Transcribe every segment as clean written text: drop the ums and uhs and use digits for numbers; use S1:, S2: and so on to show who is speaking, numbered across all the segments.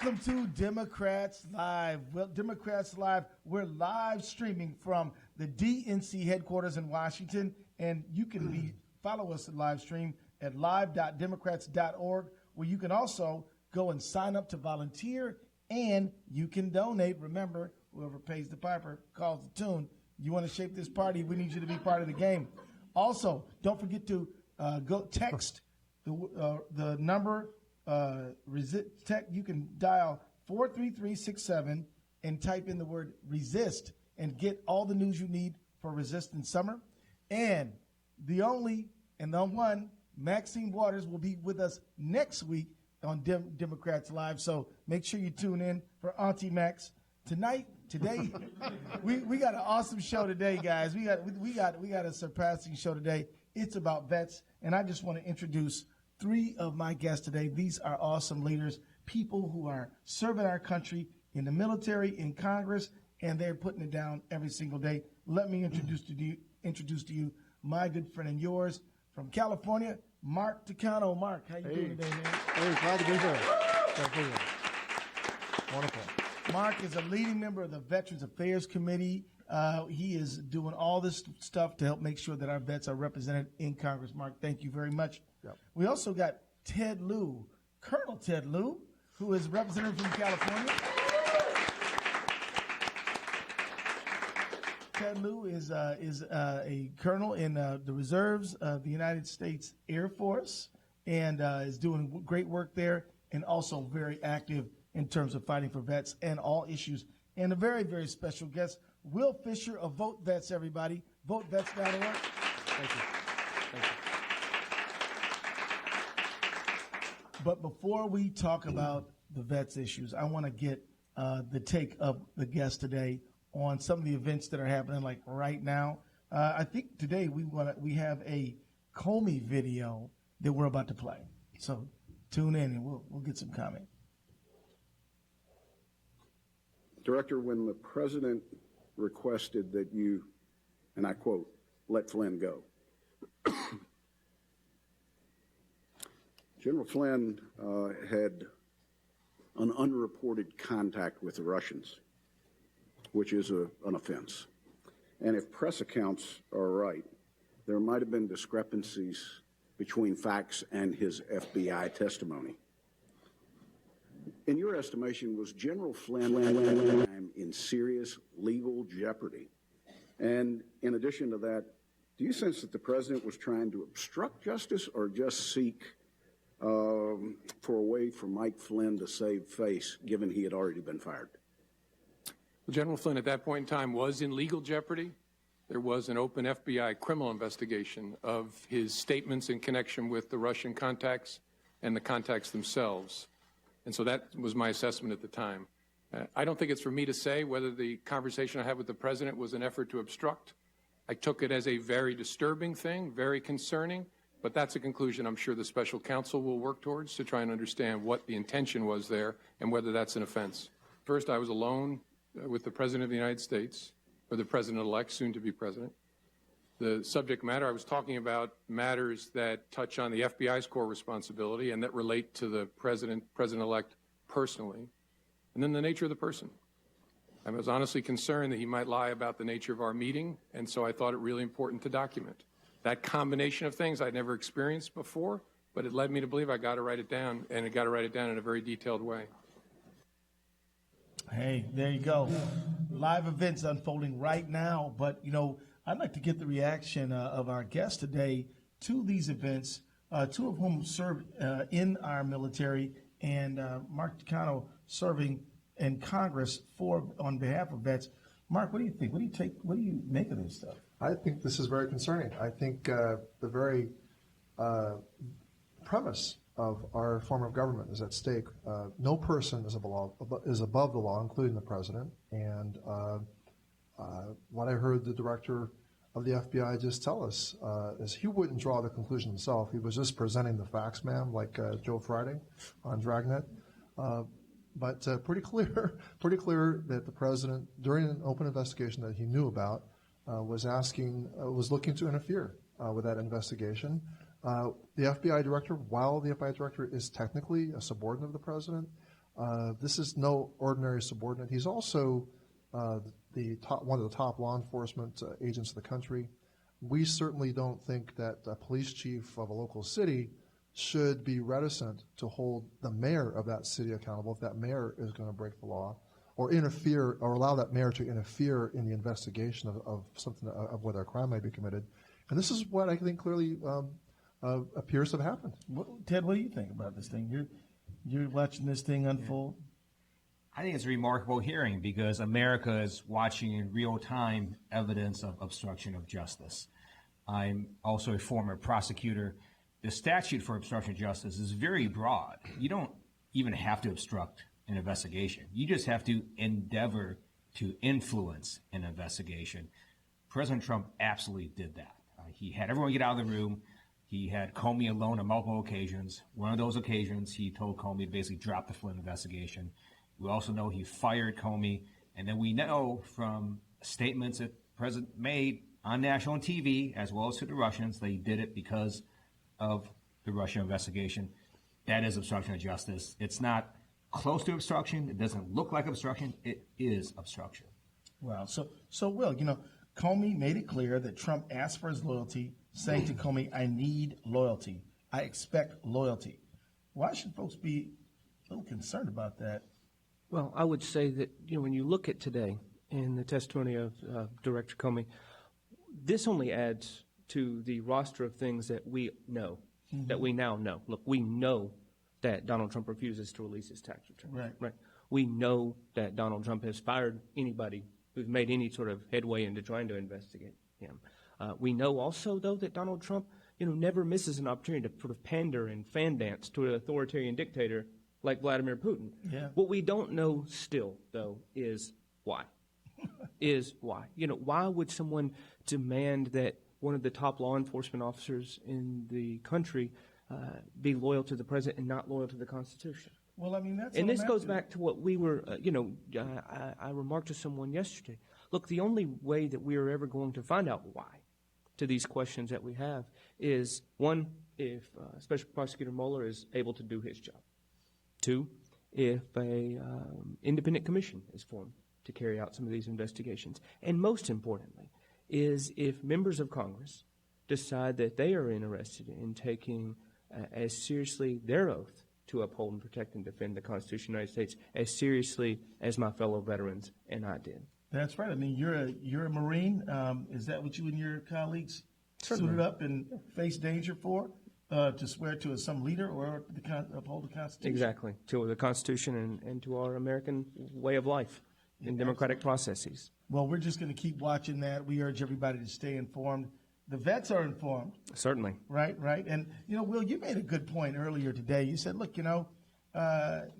S1: Welcome to Democrats Live. Well, Democrats Live, we're live streaming from the DNC headquarters in Washington, and you can follow us live stream at live.democrats.org, where you can also go and sign up to volunteer, and you can donate. Remember, whoever pays the piper calls the tune. You want to shape this party, we need you to be part of the game. Also, don't forget to go text the number. You can dial 43367 and type in the word resist and get all the news you need for Resistance Summer. And the only and the one, Maxine Waters, will be with us next week on Democrats Live. So make sure you tune in for Auntie Max. Today, we got an awesome show today, guys. We got a surpassing show today. It's about vets, and I just want to introduce three of my guests today. These are awesome leaders, people who are serving our country in the military, in Congress, and they're putting it down every single day. Let me introduce to you my good friend and yours from California, Mark Takano. Mark, how you doing today, man?
S2: Hey, glad to be here. Glad to be here. Wonderful.
S1: Mark is a leading member of the Veterans Affairs Committee. He is doing all this stuff to help make sure that our vets are represented in Congress. Mark, thank you very much.
S2: Yep.
S1: We also got Ted Lieu, Colonel Ted Lieu, who is representative from California. Ted Lieu is a colonel in the reserves of the United States Air Force and is doing great work there, and also very active in terms of fighting for vets and all issues. And a very, very special guest, Will Fischer of Vote Vets, everybody. VoteVets.org.
S2: Thank you. Thank you.
S1: But before we talk about the vets issues, I want to get the take of the guest today on some of the events that are happening, like right now. I think today we have a Comey video that we're about to play. So tune in and we'll get some comment.
S3: Director, when the president requested that you, and I quote, let Flynn go, General Flynn had an unreported contact with the Russians, which is an offense. And if press accounts are right, there might have been discrepancies between facts and his FBI testimony. In your estimation, was General Flynn in serious legal jeopardy? And in addition to that, do you sense that the president was trying to obstruct justice or just seek for a way for Mike Flynn to save face, given he had already been fired?
S4: Well, General Flynn at that point in time was in legal jeopardy. There was an open FBI criminal investigation of his statements in connection with the Russian contacts and the contacts themselves. And so that was my assessment at the time. I don't think it's for me to say whether the conversation I had with the president was an effort to obstruct. I took it as a very disturbing thing, very concerning, but that's a conclusion I'm sure the special counsel will work towards to try and understand what the intention was there and whether that's an offense. First, I was alone with the President of the United States, or the President-elect, soon to be President. The subject matter, I was talking about matters that touch on the FBI's core responsibility and that relate to the President-elect personally, and then the nature of the person. I was honestly concerned that he might lie about the nature of our meeting, and so I thought it really important to document. That combination of things I'd never experienced before, but it led me to believe I got to write it down, and I got to write it down in a very detailed way.
S1: Hey, there you go. Live events unfolding right now. But, I'd like to get the reaction of our guests today to these events, two of whom served in our military, and Mark Takano serving in Congress on behalf of vets. Mark, what do you think? What do you make of this stuff?
S2: I think this is very concerning. I think the very premise of our form of government is at stake. No person is above the law, including the president. And what I heard the director of the FBI just tell us is he wouldn't draw the conclusion himself. He was just presenting the facts, ma'am, like Joe Friday on Dragnet. But pretty clear that the president, during an open investigation that he knew about, was looking to interfere with that investigation. The FBI director, while the FBI director is technically a subordinate of the president, This is no ordinary subordinate. He's also one of the top law enforcement agents of the country. We certainly don't think that a police chief of a local city should be reticent to hold the mayor of that city accountable if that mayor is going to break the law, or interfere, or allow that mayor to interfere in the investigation of something, of whether a crime may be committed. And this is what I think clearly appears to have happened.
S1: Ted, what do you think about this thing? You're watching this thing unfold.
S5: I think it's a remarkable hearing because America is watching in real time evidence of obstruction of justice. I'm also a former prosecutor. The statute for obstruction of justice is very broad. You don't even have to obstruct an investigation. You just have to endeavor to influence an investigation. President Trump absolutely did that. He had everyone get out of the room. He had Comey alone on multiple occasions. One of those occasions, he told Comey to basically drop the Flynn investigation. We also know he fired Comey. And then we know from statements that the president made on national TV, as well as to the Russians, that he did it because of the Russia investigation. That is obstruction of justice. It's not close to obstruction. It doesn't look like obstruction. It is obstruction.
S1: Wow. So Will, Comey made it clear that Trump asked for his loyalty, saying to Comey, I need loyalty. I expect loyalty. Why should folks be a little concerned about that?
S6: Well, I would say that, when you look at today in the testimony of Director Comey, this only adds to the roster of things that we know, that we now know. Look, we know that Donald Trump refuses to release his tax return. Right. We know that Donald Trump has fired anybody who's made any sort of headway into trying to investigate him. We know also, though, that Donald Trump, never misses an opportunity to sort of pander and fan dance to an authoritarian dictator like Vladimir Putin. Yeah. What we don't know still, though, is why. Why would someone demand that one of the top law enforcement officers in the country be loyal to the president and not loyal to the Constitution?
S1: Well, that's...
S6: And this goes back to what we were, I remarked to someone yesterday. Look, the only way that we are ever going to find out why to these questions that we have is, one, if Special Prosecutor Mueller is able to do his job. Two, if a independent commission is formed to carry out some of these investigations. And most importantly, is if members of Congress decide that they are interested in taking as seriously their oath to uphold and protect and defend the Constitution of the United States as seriously as my fellow veterans and I did.
S1: That's right. You're a Marine. Is that what you and your colleagues
S6: Certainly.
S1: suited up and face danger for? To swear to some leader or uphold the Constitution?
S6: Exactly. To the Constitution and to our American way of life in democratic processes.
S1: Well, we're just going to keep watching that. We urge everybody to stay informed. The vets are informed.
S6: Certainly.
S1: Right. And, Will, you made a good point earlier today. You said, look,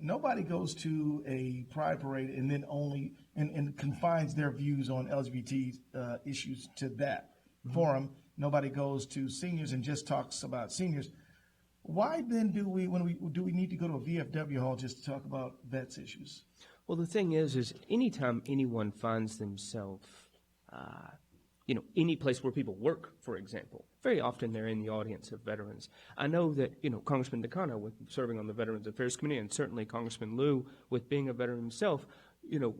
S1: nobody goes to a pride parade and then only and confines their views on LGBT issues to that forum. Nobody goes to seniors and just talks about seniors. Why then do we need to go to a VFW hall just to talk about vets issues?
S6: Well, the thing is anytime anyone finds themselves, any place where people work, for example, very often they're in the audience of veterans. I know that, Congressman Takano, with serving on the Veterans Affairs Committee, and certainly Congressman Lieu, with being a veteran himself,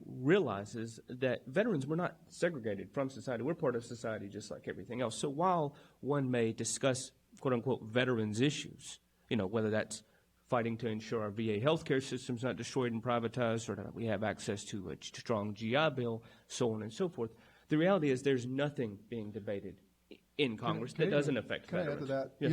S6: realizes that veterans were not segregated from society. We're part of society just like everything else. So while one may discuss, quote-unquote, veterans issues, whether that's fighting to ensure our VA healthcare system's not destroyed and privatized or that we have access to a strong GI Bill, so on and so forth, the reality is there's nothing being debated in Congress that doesn't affect veterans.
S2: Can I add to that?
S6: Yes.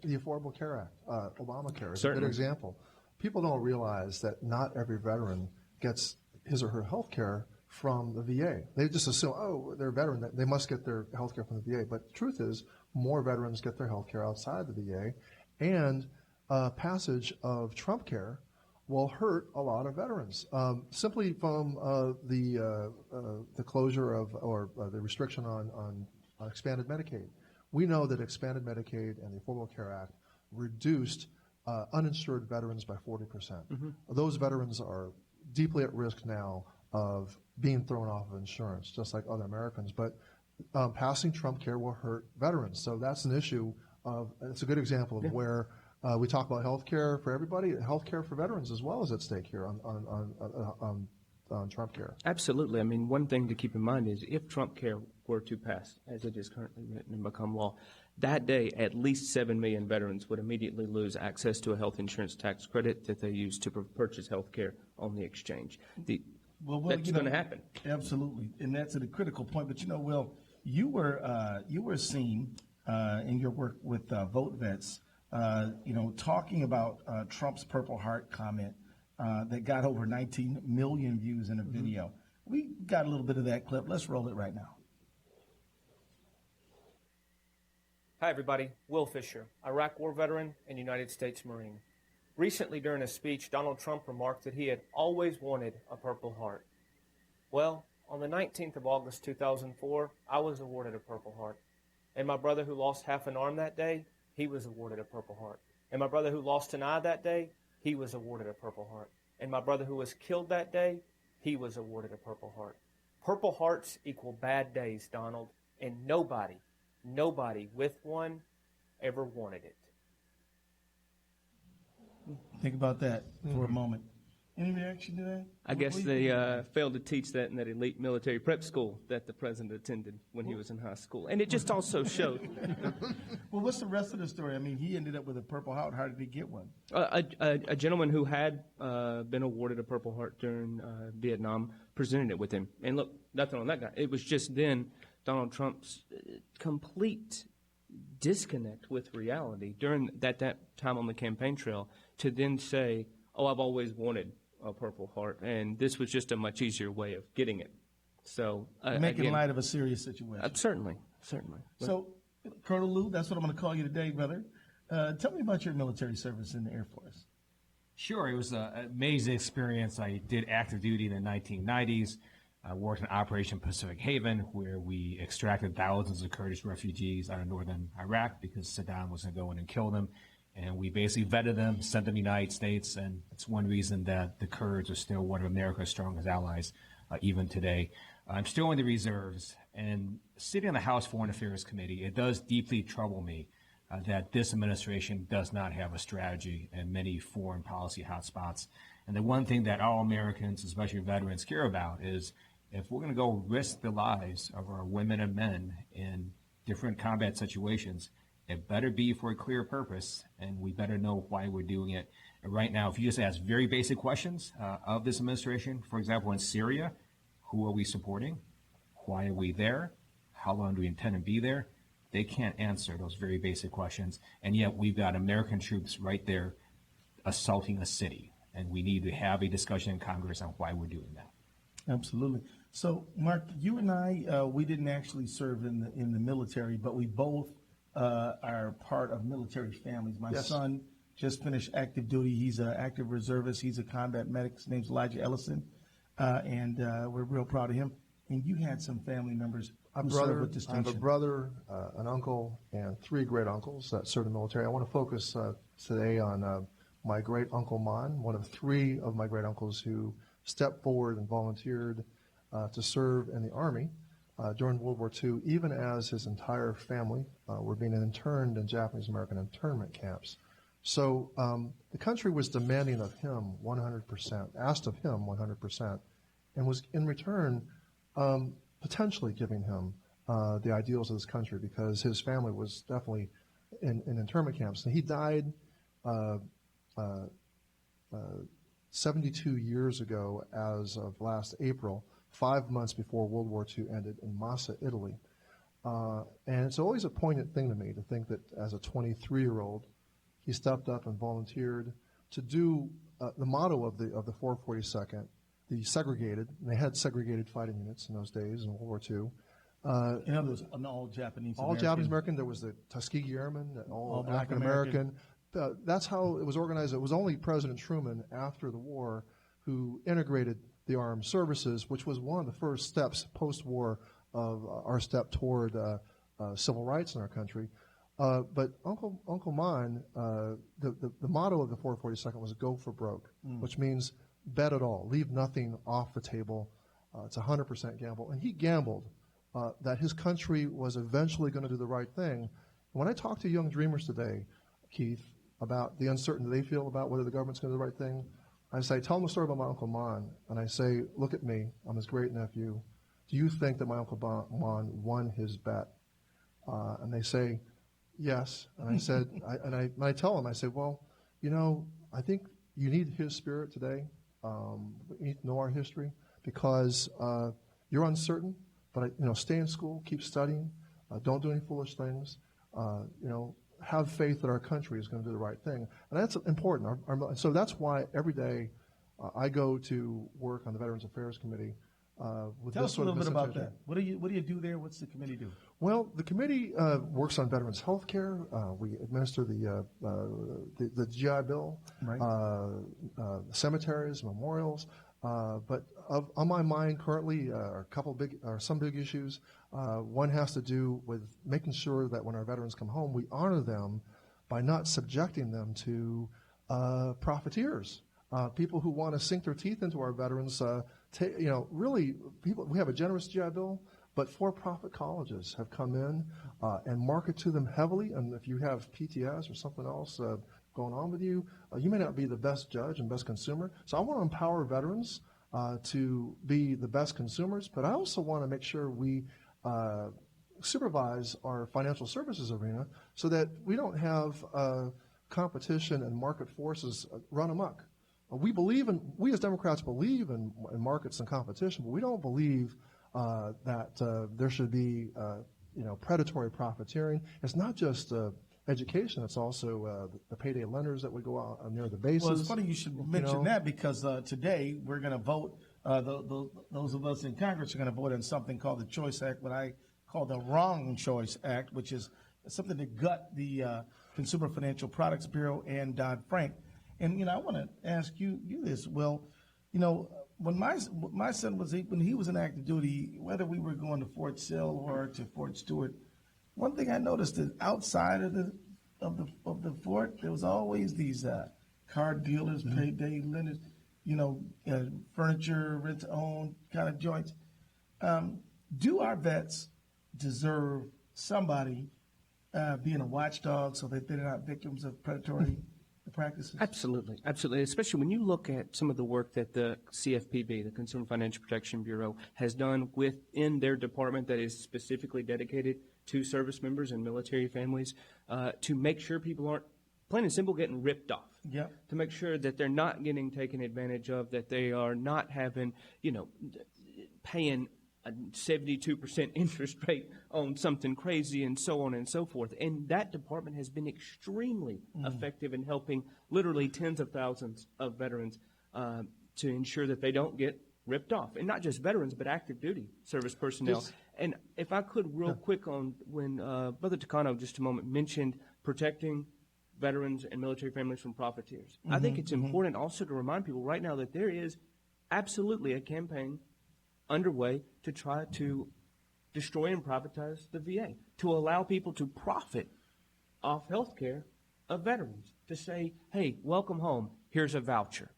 S2: The Affordable Care Act, Obamacare, is
S6: Certainly.
S2: a good example. People don't realize that not every veteran gets his or her health care from the VA. They just assume, they're a veteran, they must get their health care from the VA. But the truth is, more veterans get their health care outside the VA, and passage of Trump Care will hurt a lot of veterans. Simply from the closure of, or the restriction on expanded Medicaid. We know that expanded Medicaid and the Affordable Care Act reduced uninsured veterans by 40%. Mm-hmm. Those veterans are deeply at risk now of being thrown off of insurance, just like other Americans. But passing Trump Care will hurt veterans. So that's an issue of, it's a good example of where We talk about health care for everybody. Health care for veterans as well is at stake here on Trump care.
S6: Absolutely. I mean, one thing to keep in mind is if Trump care were to pass, as it is currently written and become law, that day at least 7 million veterans would immediately lose access to a health insurance tax credit that they use to purchase health care on the exchange. That's going to happen.
S1: Absolutely, and that's a critical point. But Will, you were seen in your work with Vote Vets, talking about Trump's Purple Heart comment that got over 19 million views in a video. We got a little bit of that clip. Let's roll it right now.
S6: Hi, everybody. Will Fischer, Iraq War veteran and United States Marine. Recently, during a speech, Donald Trump remarked that he had always wanted a Purple Heart. Well, on the 19th of August, 2004, I was awarded a Purple Heart. And my brother who lost half an arm that day, he was awarded a Purple Heart. And my brother who lost an eye that day, he was awarded a Purple Heart. And my brother who was killed that day, he was awarded a Purple Heart. Purple Hearts equal bad days, Donald. And nobody with one ever wanted it.
S1: Think about that for a moment. Any reaction to that?
S6: I guess they failed to teach that in that elite military prep school that the president attended when he was in high school. And it just also showed.
S1: Well, what's the rest of the story? I mean, he ended up with a Purple Heart. How did he get one?
S6: A gentleman who had been awarded a Purple Heart during Vietnam presented it with him. And look, nothing on that guy. It was just then Donald Trump's complete disconnect with reality during that time on the campaign trail to then say, oh, I've always wanted a Purple Heart, and this was just a much easier way of getting it. So
S1: making light of a serious situation.
S6: Certainly.
S1: So, Colonel Lieu, that's what I'm going to call you today, brother. Tell me about your military service in the Air Force.
S5: Sure, it was an amazing experience. I did active duty in the 1990s. I worked in Operation Pacific Haven, where we extracted thousands of Kurdish refugees out of northern Iraq because Saddam was going to go in and kill them. And we basically vetted them, sent them to the United States, and it's one reason that the Kurds are still one of America's strongest allies, even today. I'm still in the reserves, and sitting on the House Foreign Affairs Committee, it does deeply trouble me that this administration does not have a strategy in many foreign policy hotspots. And the one thing that all Americans, especially veterans, care about is if we're going to go risk the lives of our women and men in different combat situations, it better be for a clear purpose, and we better know why we're doing it. And right now, if you just ask very basic questions of this administration, for example, in Syria, who are we supporting? Why are we there? How long do we intend to be there? They can't answer those very basic questions, and yet we've got American troops right there assaulting a city, and we need to have a discussion in Congress on why we're doing that.
S1: Absolutely. So, Mark, you and I, we didn't actually serve in the military, but we both are part of military families. My son just finished active duty. He's an active reservist. He's a combat medic. His name's Keith Ellison, and we're real proud of him. And you had some family members who served with distinction.
S2: I have a brother, an uncle, and 3 great uncles that served in the military. I want to focus today on my great uncle Mon, one of 3 of my great uncles who stepped forward and volunteered to serve in the Army during World War II, even as his entire family were being interned in Japanese-American internment camps. So the country was demanding of him 100%, asked of him 100%, and was in return potentially giving him the ideals of this country because his family was definitely in internment camps. And he died 72 years ago as of last April, 5 months before World War II ended in Massa, Italy. And it's always a poignant thing to me to think that as a 23-year-old, he stepped up and volunteered to do the motto of the 442nd, the segregated, and they had segregated fighting units in those days in World War II.
S1: In other words, an all Japanese American.
S2: All Japanese American. There was the Tuskegee Airmen, all African American. That's how it was organized. It was only President Truman after the war who integrated the armed services, which was one of the first steps post-war of our step toward civil rights in our country. But Uncle Mon, the motto of the 442nd was "Go for broke," which means bet it all, leave nothing off the table. It's 100% gamble, and he gambled that his country was eventually going to do the right thing. When I talk to young dreamers today, Keith, about the uncertainty they feel about whether the government's going to do the right thing, I say, tell them a story about my Uncle Mon. And I say, look at me. I'm his great-nephew. Do you think that my Uncle Mon won his bet? And they say, yes. And I said, I tell them, I say, well, you know, I think you need his spirit today. You need to know our history because you're uncertain, but, you know, stay in school, keep studying, don't do any foolish things, you know, have faith that our country is going to do the right thing. And that's important. So that's why every day I go to work on the Veterans Affairs Committee with
S1: Tell
S2: this
S1: us a
S2: sort of
S1: little bit about
S2: misinterpretation.
S1: that. What do you do there? What's the committee do?
S2: Well, the committee works on veterans health care. We administer the GI Bill,
S1: Right.
S2: cemeteries, memorials. But on my mind currently are some big issues. One has to do with making sure that when our veterans come home, we honor them by not subjecting them to profiteers, people who want to sink their teeth into our veterans. Really, we have a generous GI Bill, but for-profit colleges have come in and market to them heavily. And if you have PTS or something else going on with you, you may not be the best judge and best consumer. So I want to empower veterans to be the best consumers, but I also want to make sure we supervise our financial services arena so that we don't have competition and market forces run amok. We as Democrats believe in markets and competition, but we don't believe that there should be predatory profiteering. It's not just education; it's also the payday lenders that would go out near the bases.
S1: Well, it's funny you should mention that because today we're going to vote. Those of us in Congress are going to vote on something called the Choice Act, what I call the Wrong Choice Act, which is something to gut the Consumer Financial Products Bureau and Dodd-Frank. And I want to ask you this, Will. When my son when he was in active duty, whether we were going to Fort Sill or to Fort Stewart, one thing I noticed is outside of the fort, there was always these car dealers, payday lenders, furniture, rent-to-own kind of joints. Do our vets deserve somebody being a watchdog so that they're not victims of predatory practices?
S6: Absolutely, absolutely. Especially when you look at some of the work that the CFPB, the Consumer Financial Protection Bureau, has done within their department that is specifically dedicated to service members and military families to make sure people aren't, plain and simple, getting ripped off.
S1: Yeah.
S6: To make sure that they're not getting taken advantage of, that they are not having, paying a 72% interest rate on something crazy and so on and so forth. And that department has been extremely effective in helping literally tens of thousands of veterans to ensure that they don't get ripped off. And not just veterans, but active duty service personnel. And if I could real quick on when Brother Takano just a moment mentioned protecting veterans and military families from profiteers. I think it's important also to remind people right now that there is absolutely a campaign underway to try to destroy and privatize the VA, to allow people to profit off health care of veterans, to say, hey, welcome home, here's a voucher.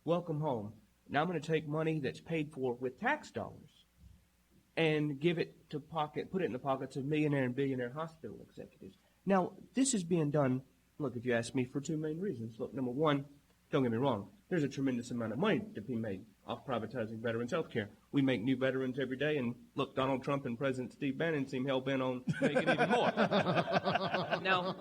S6: Welcome home. Now I'm going to take money that's paid for with tax dollars and give it put it in the pockets of millionaire and billionaire hospital executives. Now, this is being done, look, if you ask me, for two main reasons. Look, number one, don't get me wrong, there's a tremendous amount of money to be made off privatizing veterans' health care. We make new veterans every day, and look, Donald Trump and President Steve Bannon seem hell-bent on making even more. Now,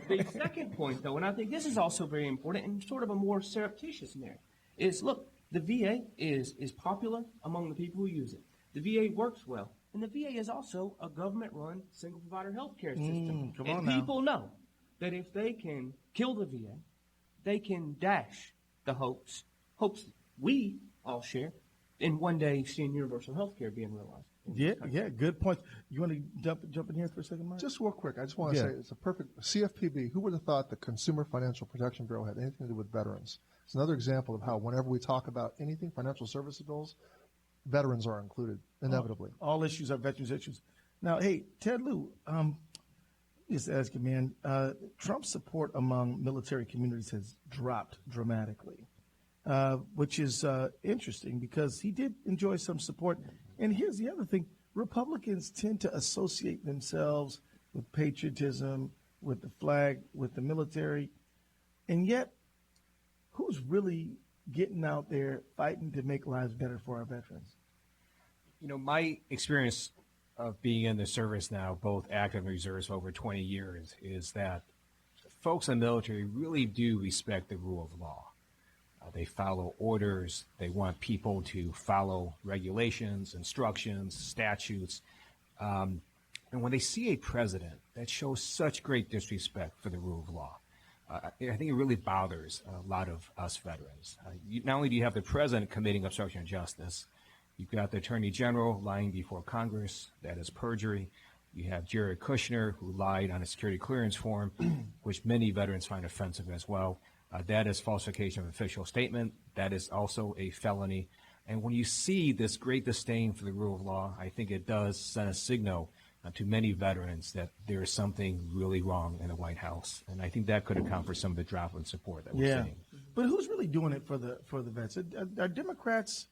S6: the second point, though, and I think this is also very important and sort of a more surreptitious narrative, is, look, the VA is popular among the people who use it. The VA works well, and the VA is also a government-run single-provider health care system. And people know that if they can kill the VA, they can dash the hopes we all share in one day seeing universal health care being realized.
S1: Yeah, good point. You want to jump in here for a second, Mike?
S2: Just real quick, I just want to say it's a perfect CFPB. Who would have thought the Consumer Financial Protection Bureau had anything to do with veterans? It's another example of how whenever we talk about anything, financial services bills, veterans are included, inevitably.
S1: All issues are veterans issues. Now, hey, Ted Lieu, just ask you, man, Trump's support among military communities has dropped dramatically, which is interesting because he did enjoy some support. And here's the other thing. Republicans tend to associate themselves with patriotism, with the flag, with the military, and yet who's really getting out there fighting to make lives better for our veterans?
S5: You know, my experience of being in the service now, both active and reserves for over 20 years, is that folks in the military really do respect the rule of law. They follow orders. They want people to follow regulations, instructions, statutes. And when they see a president that shows such great disrespect for the rule of law, I think it really bothers a lot of us veterans. Not only do you have the president committing obstruction of justice, you've got the attorney general lying before Congress. That is perjury. You have Jared Kushner, who lied on a security clearance form, which many veterans find offensive as well. That is falsification of official statement. That is also a felony. And when you see this great disdain for the rule of law, I think it does send a signal to many veterans that there is something really wrong in the White House. And I think that could account for some of the drop in support that we're seeing.
S1: But who's really doing it for the vets? Are Democrats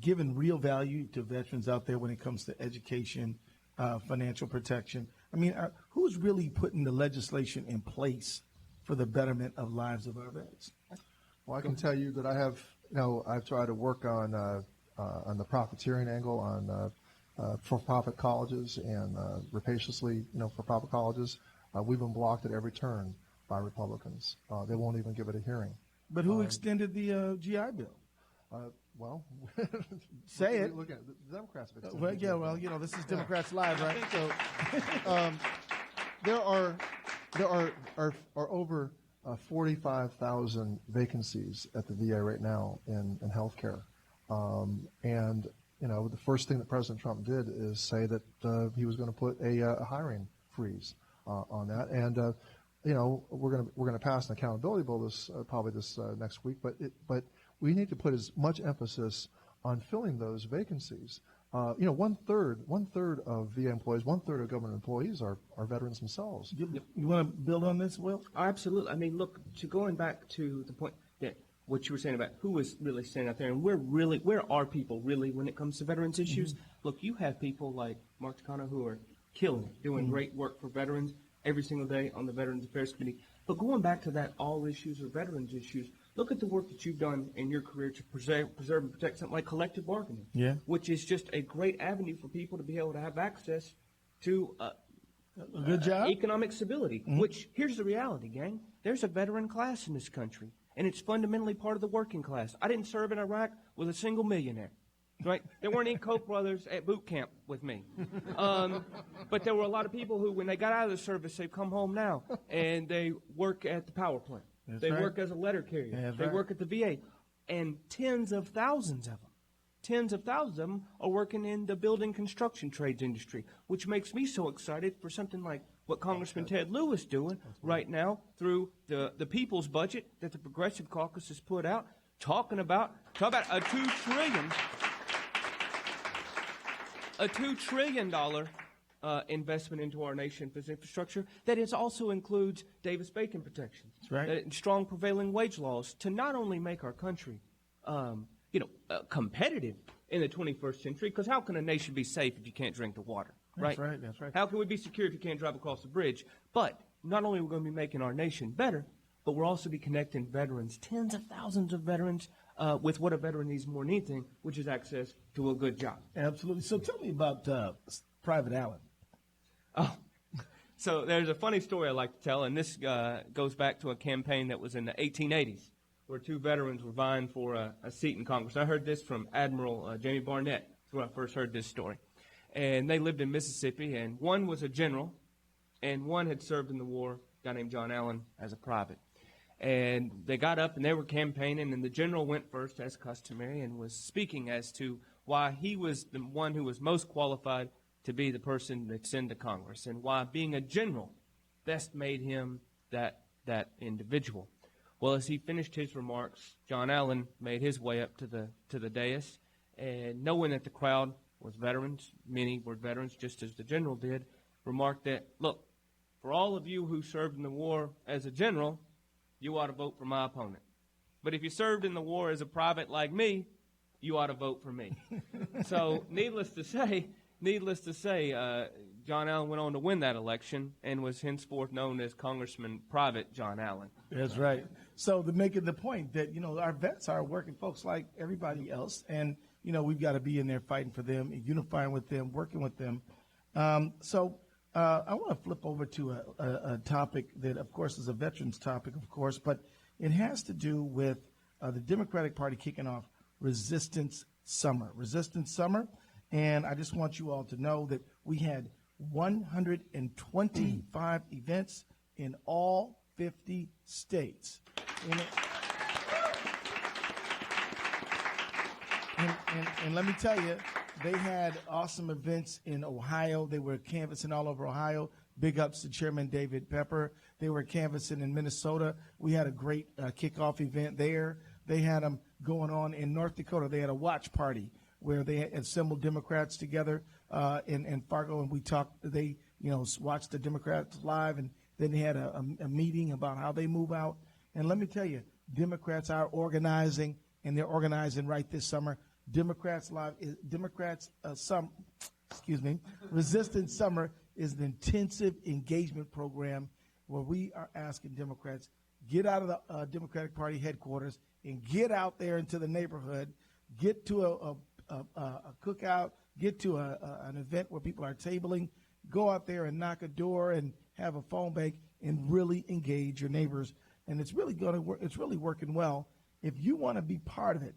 S1: giving real value to veterans out there when it comes to education, financial protection? I mean, who's really putting the legislation in place for the betterment of lives of our vets?
S2: Well, I can tell you that I've tried to work on the profiteering angle on for-profit colleges and rapaciously, for-profit colleges. We've been blocked at every turn by Republicans. They won't even give it a hearing.
S1: But who extended the GI Bill?
S2: Well,
S1: say it.
S2: Look at it. The Democrats have extended
S1: Well,
S2: the
S1: yeah,
S2: GI
S1: well,
S2: Bill.
S1: this is Democrats Live, right? So,
S2: There are over 45,000 vacancies at the VA right now in healthcare, and the first thing that President Trump did is say that he was going to put a hiring freeze on that, and we're going to pass an accountability bill probably this next week, but we need to put as much emphasis on filling those vacancies. One third of VA employees, one third of government employees are veterans themselves.
S1: you want to build on this, Will?
S6: Absolutely. I mean, look, going back to the point that what you were saying about who was really standing out there, and where are people really when it comes to veterans issues? Mm-hmm. Look, you have people like Mark Takano who are killing it, doing great work for veterans every single day on the Veterans Affairs Committee. But going back to that all issues or veterans issues, look at the work that you've done in your career to preserve and protect something like collective bargaining, which is just a great avenue for people to be able to have access to
S1: a good job,
S6: economic stability, which here's the reality, gang. There's a veteran class in this country, and it's fundamentally part of the working class. I didn't serve in Iraq with a single millionaire. Right? There weren't any Koch brothers at boot camp with me. But there were a lot of people who, when they got out of the service, they've come home now, and they work at the power plant. They work as a letter carrier. They work at the VA. And tens of thousands of them are working in the building construction trades industry, which makes me so excited for something like what Congressman Ted Lieu is doing right now through the people's budget that the Progressive Caucus has put out, talking about a $2 trillion investment into our nation's infrastructure that also includes Davis-Bacon protections, and strong prevailing wage laws to not only make our country, competitive in the 21st century. Because how can a nation be safe if you can't drink the water? Right?
S1: That's right.
S6: How can we be secure if you can't drive across the bridge? But not only are we going to be making our nation better, but we'll also be connecting veterans, tens of thousands of veterans, with what a veteran needs more than anything, which is access to a good job.
S1: Absolutely. So tell me about Private Allen.
S6: Oh, so there's a funny story I like to tell, and this goes back to a campaign that was in the 1880s where two veterans were vying for a seat in Congress. I heard this from Admiral Jamie Barnett. That's where I first heard this story. And they lived in Mississippi, and one was a general, and one had served in the war, a guy named John Allen, as a private. And they got up, and they were campaigning, and the general went first, as customary, and was speaking as to why he was the one who was most qualified to be the person that's into Congress, and why being a general best made him that individual. Well, as he finished his remarks, John Allen made his way up to the dais, and knowing that the crowd was veterans, many were veterans, just as the general did, remarked that, look, for all of you who served in the war as a general, you ought to vote for my opponent. But if you served in the war as a private like me, you ought to vote for me. So, needless to say, John Allen went on to win that election and was henceforth known as Congressman Private John Allen.
S1: That's right. So to make it the point that, our vets are working folks like everybody else, and, we've got to be in there fighting for them, unifying with them, working with them. So I want to flip over to a topic that, of course, is a veterans topic, of course, but it has to do with the Democratic Party kicking off Resistance Summer. Resistance Summer, and I just want you all to know that we had 125 events in all 50 states. And let me tell you, they had awesome events in Ohio. They were canvassing all over Ohio. Big ups to Chairman David Pepper. They were canvassing in Minnesota. We had a great kickoff event there. They had them going on in North Dakota. They had a watch party where they assembled Democrats together in Fargo, and we talked. They watched the Democrats live, and then they had a meeting about how they move out. And let me tell you, Democrats are organizing, and they're organizing right this summer. Resistance Summer is an intensive engagement program where we are asking Democrats, get out of the Democratic Party headquarters and get out there into the neighborhood, get to a cookout, get to an event where people are tabling, go out there and knock a door and have a phone bank and really engage your neighbors. And it's really going to work. It's really working well. If you want to be part of it,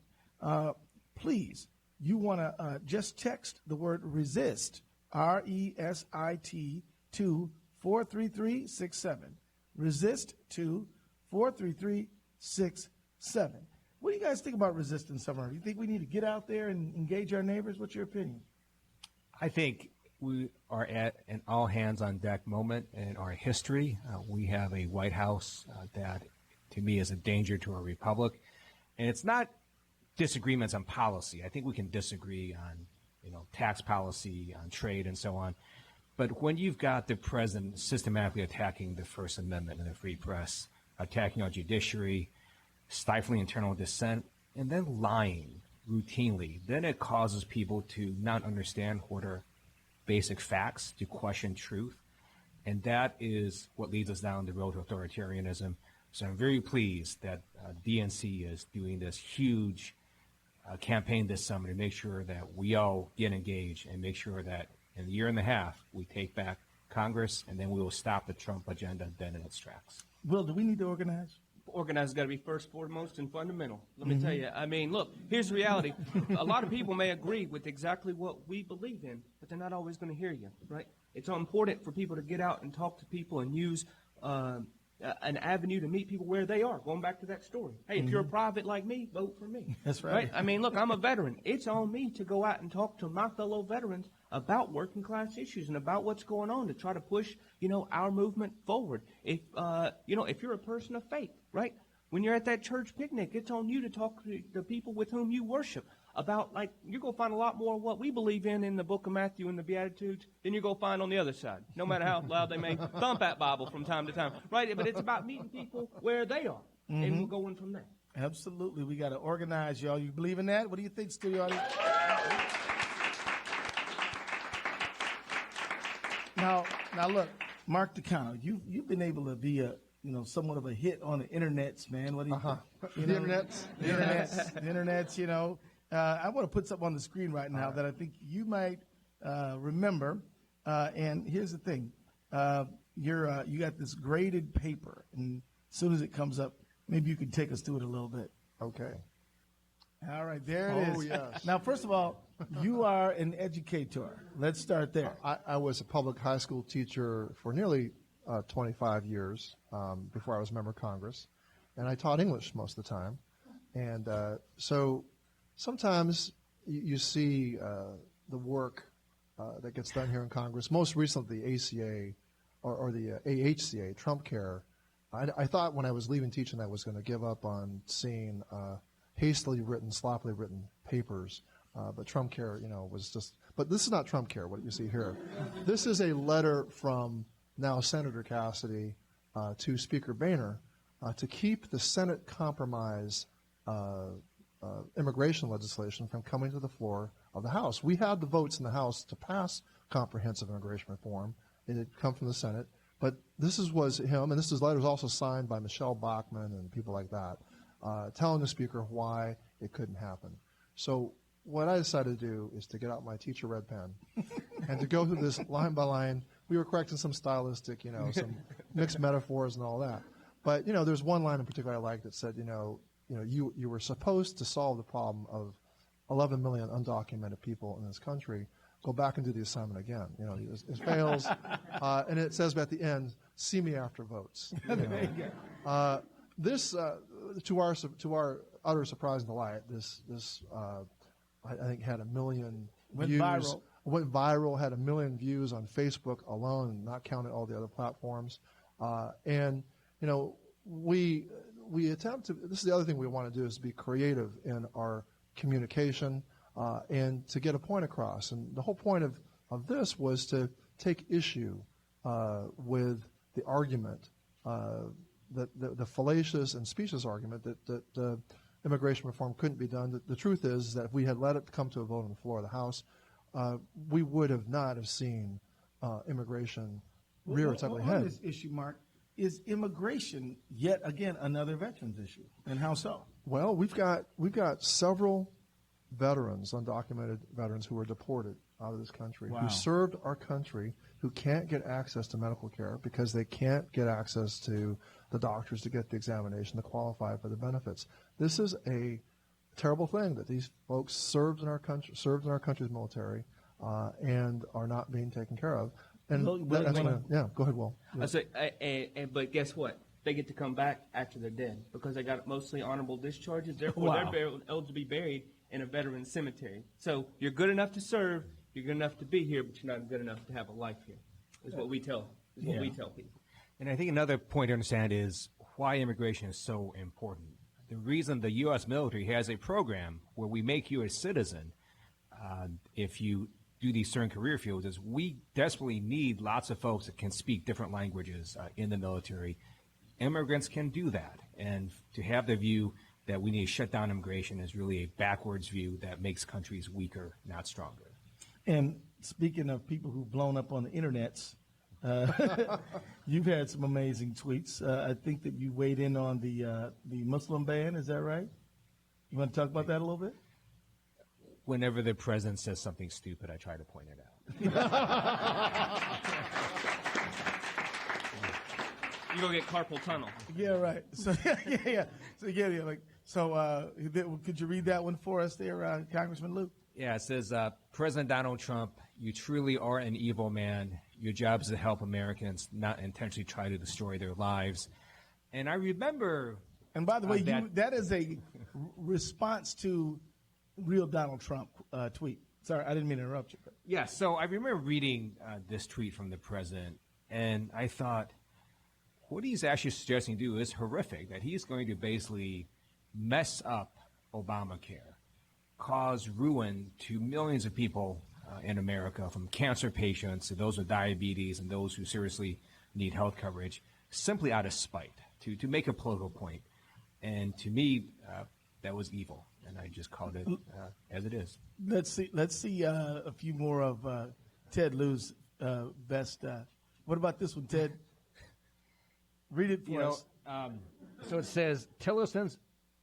S1: please, you want to just text the word RESIST, RESIT, to 43367. Resist to 43367. What do you guys think about Resistance Summer? Do you think we need to get out there and engage our neighbors? What's your opinion?
S5: I think we are at an all-hands-on-deck moment in our history. We have a White House that, to me, is a danger to our republic. And it's not disagreements on policy. I think we can disagree on, tax policy, on trade, and so on. But when you've got the president systematically attacking the First Amendment and the free press, attacking our judiciary, stifling internal dissent, and then lying routinely, then it causes people to not understand what are basic facts, to question truth. And that is what leads us down the road to authoritarianism. So I'm very pleased that DNC is doing this huge campaign this summer to make sure that we all get engaged and make sure that in a year and a half we take back Congress, and then we will stop the Trump agenda dead in its tracks.
S1: Will, do we need to organize?
S6: Organized got to be first, foremost, and fundamental. Let me tell you. I mean, look, here's the reality. A lot of people may agree with exactly what we believe in, but they're not always going to hear you, right? It's important for people to get out and talk to people and use an avenue to meet people where they are. Going back to that story. Hey, if you're a private like me, vote for me.
S1: That's right.
S6: I mean, look, I'm a veteran. It's on me to go out and talk to my fellow veterans about working class issues and about what's going on to try to push, our movement forward. If, if you're a person of faith, right? When you're at that church picnic, it's on you to talk to the people with whom you worship about, you're going to find a lot more of what we believe in the book of Matthew and the Beatitudes than you're going to find on the other side, no matter how loud they may thump that Bible from time to time, right? But it's about meeting people where they are, and we're going from there.
S1: Absolutely. We got to organize, y'all. You believe in that? What do you think, studio audience? Now, look, Mark Takano, you've been able to be somewhat of a hit on the internets, man. What do you think? The internets, I want to put something on the screen right now that I think you might remember. And here's the thing. You got this graded paper, and as soon as it comes up, maybe you can take us through it a little bit.
S2: Okay.
S1: All right, there it is.
S2: Oh, yes.
S1: Now, first of all, you are an educator. Let's start there.
S2: I was a public high school teacher for nearly 25 years before I was a member of Congress, and I taught English most of the time. And so sometimes you see the work that gets done here in Congress. Most recently, the ACA or the AHCA, Trump Care. I thought when I was leaving teaching I was going to give up on seeing hastily written, sloppily written papers. But Trump Care, was just. But this is not Trump Care, what you see here. This is a letter from now Senator Cassidy to Speaker Boehner to keep the Senate compromise immigration legislation from coming to the floor of the House. We had the votes in the House to pass comprehensive immigration reform. It had come from the Senate. But this was him, and this letter was also signed by Michelle Bachmann and people like that, telling the Speaker why it couldn't happen. So what I decided to do is to get out my teacher red pen and to go through this line by line. We were correcting some stylistic, some mixed metaphors and all that. But, there's one line in particular I liked that said, you were supposed to solve the problem of 11 million undocumented people in this country. Go back and do the assignment again. It fails. And it says at the end, see me after votes. This, to our utter surprise and delight, this I think had 1 million views.
S1: Viral.
S2: Went viral, had 1 million views on Facebook alone, not counting all the other platforms. We attempt to, this is the other thing we want to do, is be creative in our communication and to get a point across. And the whole point of this was to take issue with the argument, the fallacious and specious argument that immigration reform couldn't be done. The truth is that if we had let it come to a vote on the floor of the House, we would have not have seen immigration rear its ugly head.
S1: On this issue, Mark, is immigration yet again another veterans issue, and how so?
S2: Well, we've got several veterans, undocumented veterans, who were deported out of this country,
S1: Wow.
S2: who served our country, who can't get access to medical care because they can't get access to the doctors to get the examination to qualify for the benefits. This is a terrible thing that these folks served in our country's military, and are not being taken care of. And
S1: Will,
S2: go ahead, Will.
S6: I say, but guess what? They get to come back after they're dead because they got mostly honorable discharges. Therefore,
S1: Wow.
S6: they're eligible to be buried in a veteran cemetery. So you're good enough to serve, you're good enough to be here, but you're not good enough to have a life here. Is what we tell. We tell people.
S5: And I think another point to understand is why immigration is so important. The reason the U.S. military has a program where we make you a citizen if you do these certain career fields is we desperately need lots of folks that can speak different languages in the military. Immigrants can do that. And to have the view that we need to shut down immigration is really a backwards view that makes countries weaker, not stronger.
S1: And speaking of people who've blown up on the internets, you've had some amazing tweets. I think that you weighed in on the Muslim ban. Is that right? You want to talk about that a little bit?
S5: Whenever the president says something stupid, I try to point it out.
S6: You go get carpal tunnel.
S1: Yeah, right. So could you read that one for us there, Congressman Lieu?
S5: Yeah, it says, President Donald Trump, you truly are an evil man. Your job is to help Americans, not intentionally try to destroy their lives. And I remember...
S1: And by the way, that is a response to real Donald Trump tweet. Sorry, I didn't mean to interrupt you.
S5: Yeah, so I remember reading this tweet from the president, and I thought, what he's actually suggesting to do is horrific, that he's going to basically mess up Obamacare, cause ruin to millions of people in America, from cancer patients to those with diabetes and those who seriously need health coverage, simply out of spite, to make a political point. And to me, that was evil, and I just called it as it is.
S1: Let's see a few more of Ted Lieu's best. What about this one, Ted? Read it for us.
S7: So it says, Tillerson's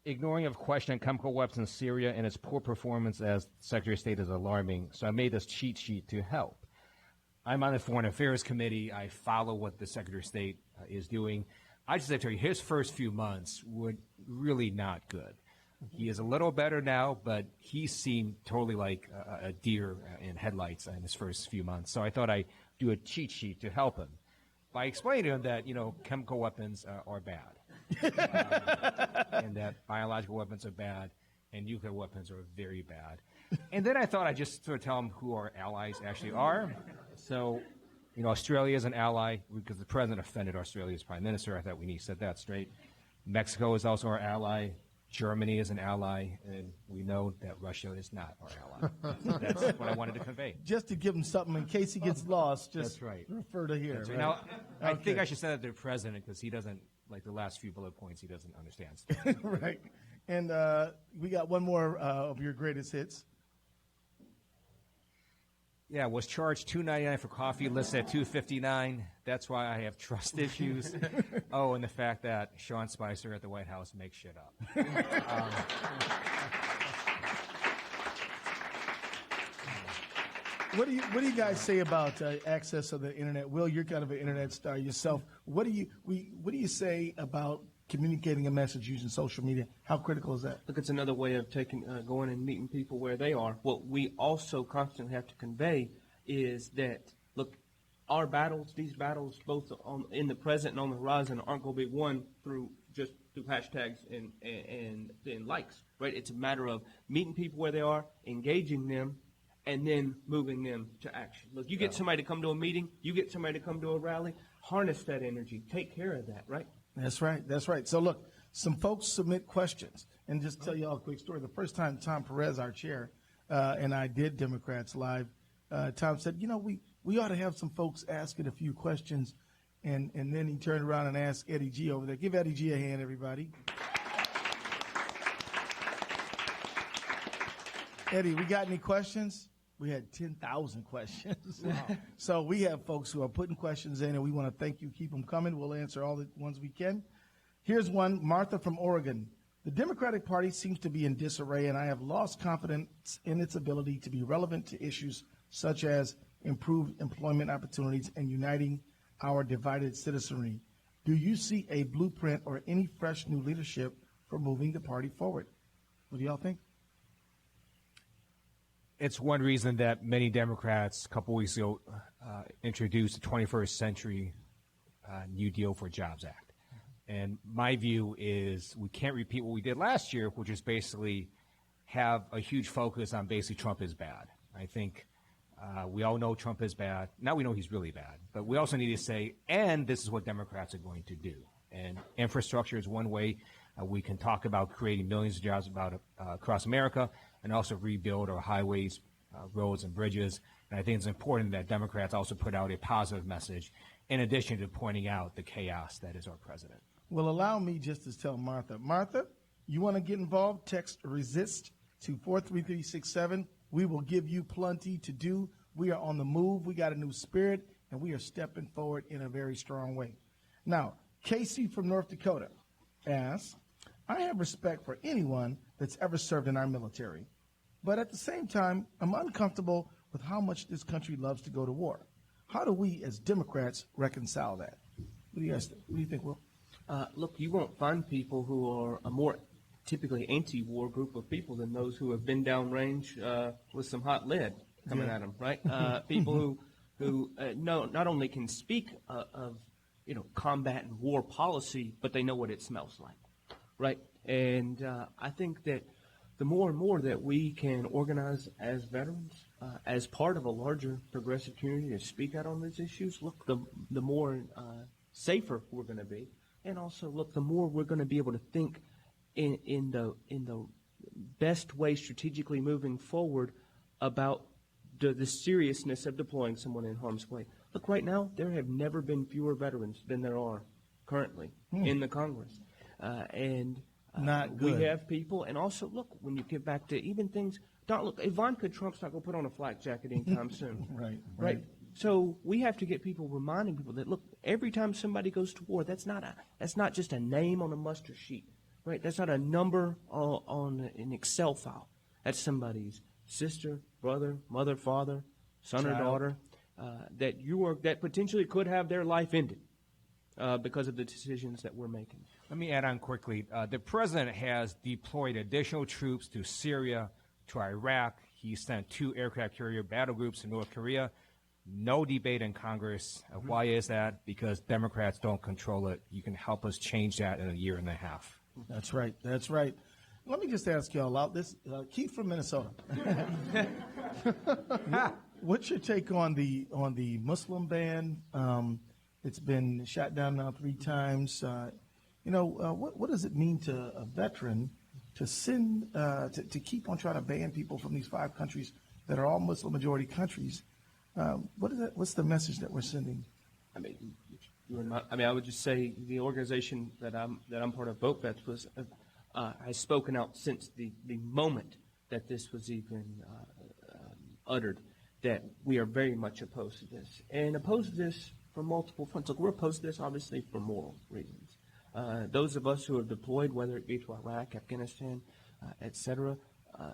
S7: ignoring of question on chemical weapons in Syria and its poor performance as Secretary of State is alarming. So I made this cheat sheet to help. I'm on the Foreign Affairs Committee. I follow what the Secretary of State is doing. I just have to tell you, his first few months were really not good. He is a little better now, but he seemed totally like a deer in headlights in his first few months. So I thought I'd do a cheat sheet to help him by explaining to him that, chemical weapons are bad. And that biological weapons are bad and nuclear weapons are very bad. And then I thought I'd just sort of tell him who our allies actually are. So, Australia is an ally because the president offended Australia's prime minister. I thought we need to set that straight. Mexico is also our ally. Germany is an ally, and we know that Russia is not our ally. That's what I wanted to convey.
S1: Just to give him something in case he gets lost, just
S5: That's right.
S1: refer to here.
S5: That's
S1: right?
S5: right. Now, I think
S1: Okay.
S5: I should send that to the president because he doesn't, like the last few bullet points, he doesn't understand stuff.
S1: Right. And we got one more of your greatest hits.
S5: Yeah, was charged $2.99 for coffee, listed at $2.59. That's why I have trust issues. Oh, and the fact that Sean Spicer at the White House makes shit up.
S1: What do you guys say about access to the internet? Will, you're kind of an internet star yourself. What do you say about communicating a message using social media? How critical is that?
S6: Look, it's another way of going and meeting people where they are. What we also constantly have to convey is that, look, our battles, these battles, both in the present and on the horizon, aren't going to be won through hashtags and likes, right? It's a matter of meeting people where they are, engaging them, and then moving them to action. Look, you get somebody to come to a meeting, you get somebody to come to a rally, harness that energy, take care of that, right?
S1: That's right. That's right. So look, some folks submit questions, and just tell you all a quick story. The first time Tom Perez, our chair, and I did Democrats Live, Tom said, we ought to have some folks asking a few questions, and then he turned around and asked Eddie G over there. Give Eddie G a hand, everybody. Eddie, we got any questions? We had 10,000 questions. Wow. So we have folks who are putting questions in, and we want to thank you. Keep them coming. We'll answer all the ones we can. Here's one, Martha from Oregon. The Democratic Party seems to be in disarray, and I have lost confidence in its ability to be relevant to issues such as improved employment opportunities and uniting our divided citizenry. Do you see a blueprint or any fresh new leadership for moving the party forward? What do y'all think?
S5: It's one reason that many Democrats a couple weeks ago introduced the 21st Century New Deal for Jobs Act. And my view is we can't repeat what we did last year, which is basically have a huge focus on basically Trump is bad. I think we all know Trump is bad. Now we know he's really bad. But we also need to say, and this is what Democrats are going to do. And infrastructure is one way we can talk about creating millions of jobs across America, and also rebuild our highways, roads, and bridges. And I think it's important that Democrats also put out a positive message, in addition to pointing out the chaos that is our president.
S1: Well, allow me just to tell Martha. Martha, you want to get involved? Text RESIST to 43367. We will give you plenty to do. We are on the move. We got a new spirit, and we are stepping forward in a very strong way. Now, Casey from North Dakota asks, I have respect for anyone that's ever served in our military, but at the same time, I'm uncomfortable with how much this country loves to go to war. How do we as Democrats reconcile that? What do you guys think? What do you think, Will?
S6: Look, you won't find people who are a more typically anti-war group of people than those who have been downrange with some hot lead coming at them, right? People who not only can speak of combat and war policy, but they know what it smells like, right? And I think that the more and more that we can organize as veterans, as part of a larger progressive community to speak out on these issues, look, the more safer we're going to be, and also look, the more we're going to be able to think in the best way strategically moving forward about the seriousness of deploying someone in harm's way. Look, right now there have never been fewer veterans than there are currently in the Congress, and
S1: not good.
S6: We have people, and also look, when you get back to even things. Don't look, Ivanka Trump's not going to put on a flak jacket anytime soon. Right. So we have to get people reminding people that look, every time somebody goes to war, that's not just a name on a muster sheet, right? That's not a number on an Excel file. That's somebody's sister, brother, mother, father, son or daughter that potentially could have their life ended because of the decisions that we're making.
S5: Let me add on quickly. The president has deployed additional troops to Syria, to Iraq. He sent 2 aircraft carrier battle groups to North Korea. No debate in Congress. Why is that? Because Democrats don't control it. You can help us change that in a year and a half.
S1: That's right. That's right. Let me just ask y'all out this. Keith from Minnesota. What's your take on the Muslim ban? It's been shot down now 3 times. What does it mean to a veteran to send to keep on trying to ban people from these 5 countries that are all Muslim majority countries? What is that? What's the message that we're sending?
S6: I would just say the organization that I'm part of, Vote Vets, has spoken out since the moment that this was even uttered, that we are very much opposed to this, and opposed to this from multiple fronts. Look, we're opposed to this obviously for moral reasons. Those of us who have deployed, whether it be to Iraq, Afghanistan, etc.,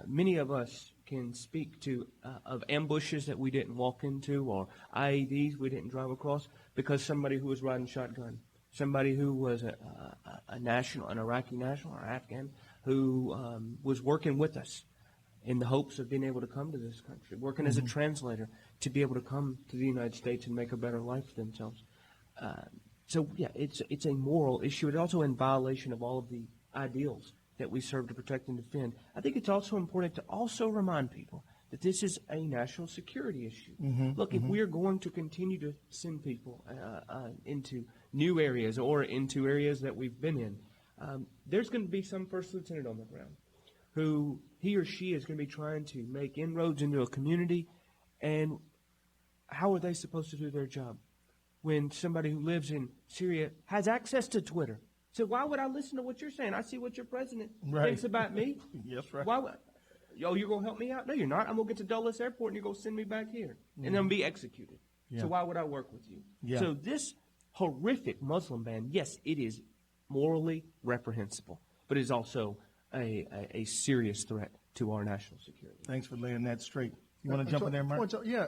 S6: many of us can speak to of ambushes that we didn't walk into or IEDs we didn't drive across because somebody who was riding shotgun, somebody who was a national, an Iraqi national or Afghan, who was working with us in the hopes of being able to come to this country, working as a translator to be able to come to the United States and make a better life for themselves. So, yeah, it's a moral issue. It's also in violation of all of the ideals that we serve to protect and defend. I think it's also important to also remind people that this is a national security issue. Look, if we are going to continue to send people into new areas or into areas that we've been in, there's going to be some first lieutenant on the ground who he or she is going to be trying to make inroads into a community, and how are they supposed to do their job when somebody who lives in Syria has access to Twitter? So why would I listen to what you're saying? I see what your president thinks about me.
S1: Yes, right.
S6: Why would, you're going to help me out? No, you're not. I'm going to get to Dulles Airport, and you're going to send me back here. And I'm going to be executed.
S1: Yeah.
S6: So why would I work with you?
S1: Yeah.
S6: So this horrific Muslim ban, yes, it is morally reprehensible, but it is also a serious threat to our national security.
S1: Thanks for laying that straight. You want to jump in there, Mark?
S2: Yeah,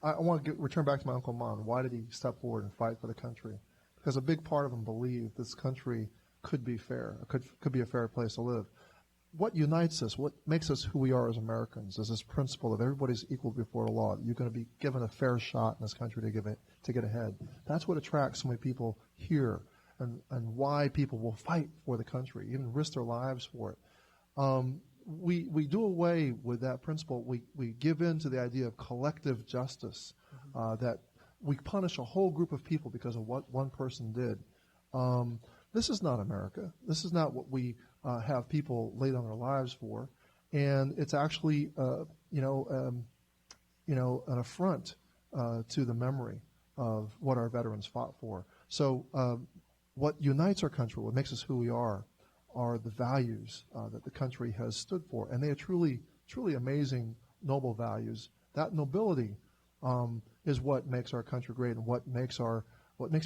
S2: I want to return back to my Uncle Mon. Why did he step forward and fight for the country? Because a big part of him believed this country could be fair, could be a fair place to live. What unites us, what makes us who we are as Americans, is this principle of everybody's equal before the law. You're going to be given a fair shot in this country to get ahead. That's what attracts so many people here, and why people will fight for the country, even risk their lives for it. We do away with that principle. We give in to the idea of collective justice, that we punish a whole group of people because of what one person did. This is not America. This is not what we have people lay down their lives for, and it's actually an affront to the memory of what our veterans fought for. So what unites our country, what makes us who we are the values that the country has stood for, and they are truly, truly amazing, noble values. That nobility is what makes our country great, and what makes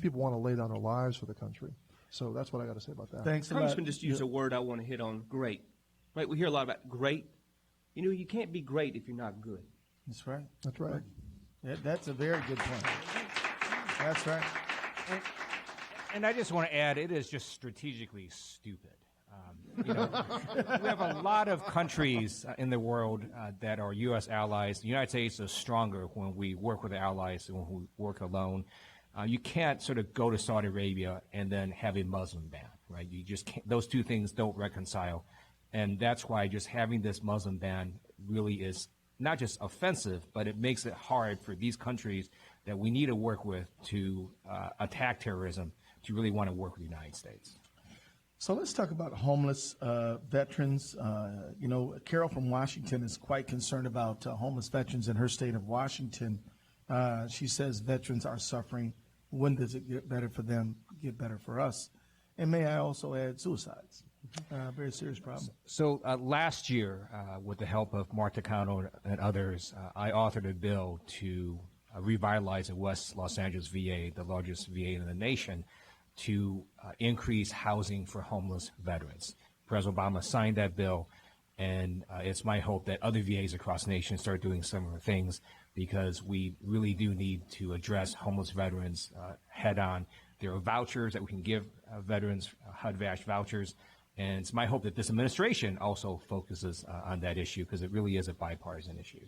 S2: people want to lay down their lives for the country. So that's what I got to say about that.
S1: Thanks a lot.
S6: Congressman just used a word I want to hit on, great. Right? We hear a lot about great. You can't be great if you're not good.
S1: That's right.
S2: That's right.
S1: Yeah, that's a very good point. That's right.
S7: And I just want to add, it is just strategically stupid. We have a lot of countries in the world that are U.S. allies. The United States is stronger when we work with allies than when we work alone. You can't sort of go to Saudi Arabia and then have a Muslim ban, right? You just can't. Those two things don't reconcile. And that's why just having this Muslim ban really is not just offensive, but it makes it hard for these countries that we need to work with to attack terrorism to really want to work with the United States.
S1: So let's talk about homeless veterans. Carol from Washington is quite concerned about homeless veterans in her state of Washington. She says veterans are suffering. When does it get better for them, get better for us? And may I also add suicides? Very serious problem.
S7: So last year, with the help of Mark Takano and others, I authored a bill to revitalize the West Los Angeles VA, the largest VA in the nation, to increase housing for homeless veterans. President Obama signed that bill, and it's my hope that other VAs across the nation start doing similar things, because we really do need to address homeless veterans head on. There are vouchers that we can give veterans, HUD-VASH vouchers, and it's my hope that this administration also focuses on that issue, because it really is a bipartisan issue.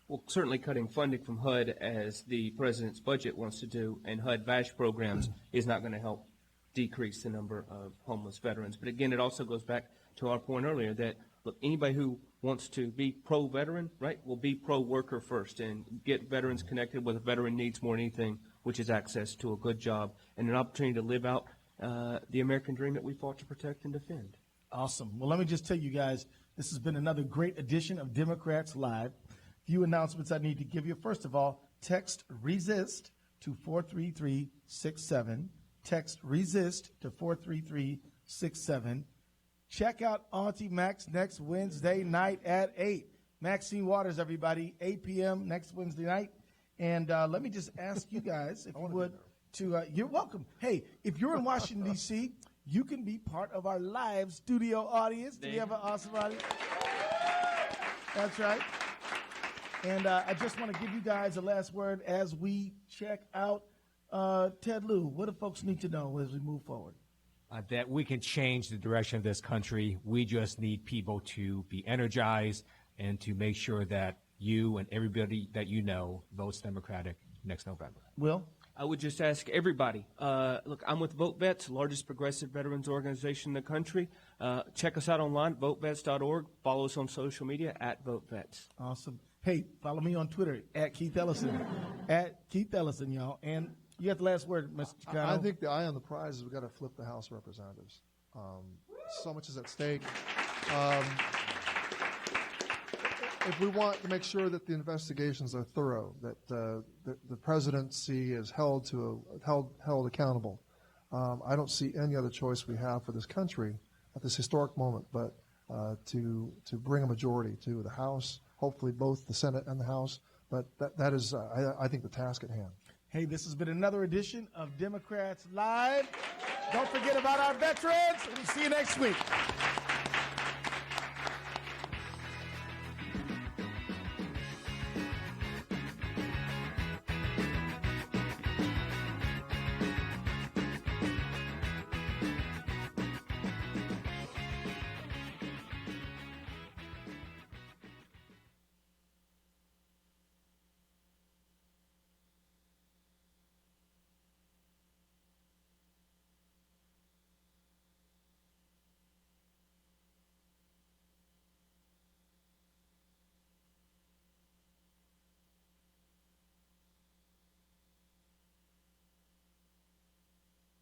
S6: Well, certainly cutting funding from HUD, as the president's budget wants to do, and HUD-VASH programs is not going to help decrease the number of homeless veterans. But again, it also goes back to our point earlier that, look, anybody who wants to be pro-veteran, right, will be pro-worker first and get veterans connected with what a veteran needs more than anything, which is access to a good job and an opportunity to live out the American dream that we fought to protect and defend.
S1: Awesome. Well, let me just tell you guys, this has been another great edition of Democrats Live. Few announcements I need to give you. First of all, text RESIST to 43367. Text RESIST to 43367. Check out Auntie Mac's next Wednesday night at 8. Maxine Waters, everybody, 8 p.m. next Wednesday night. And let me just ask you guys, if you would, you're welcome. Hey, if you're in Washington, D.C., you can be part of our live studio audience. Do we have an awesome audience? That's right. And I just want to give you guys a last word as we check out Ted Lieu. What do folks need to know as we move forward?
S5: That we can change the direction of this country. We just need people to be energized and to make sure that you and everybody that you know votes Democratic next November.
S1: Will?
S6: I would just ask everybody, look, I'm with Vote Vets, largest progressive veterans organization in the country. Check us out online, votevets.org. Follow us on social media, @VoteVets.
S1: Awesome. Hey, follow me on Twitter, @Keith Ellison. @Keith Ellison, y'all. And you have the last word, Mr. Takano.
S2: I think the eye on the prize is we've got to flip the House of Representatives. So much is at stake. If we want to make sure that the investigations are thorough, that the presidency is held accountable, I don't see any other choice we have for this country at this historic moment but to bring a majority to the House, hopefully both the Senate and the House. But that is, I think, the task at hand.
S1: Hey, this has been another edition of Democrats Live. Don't forget about our veterans. We'll see you next week.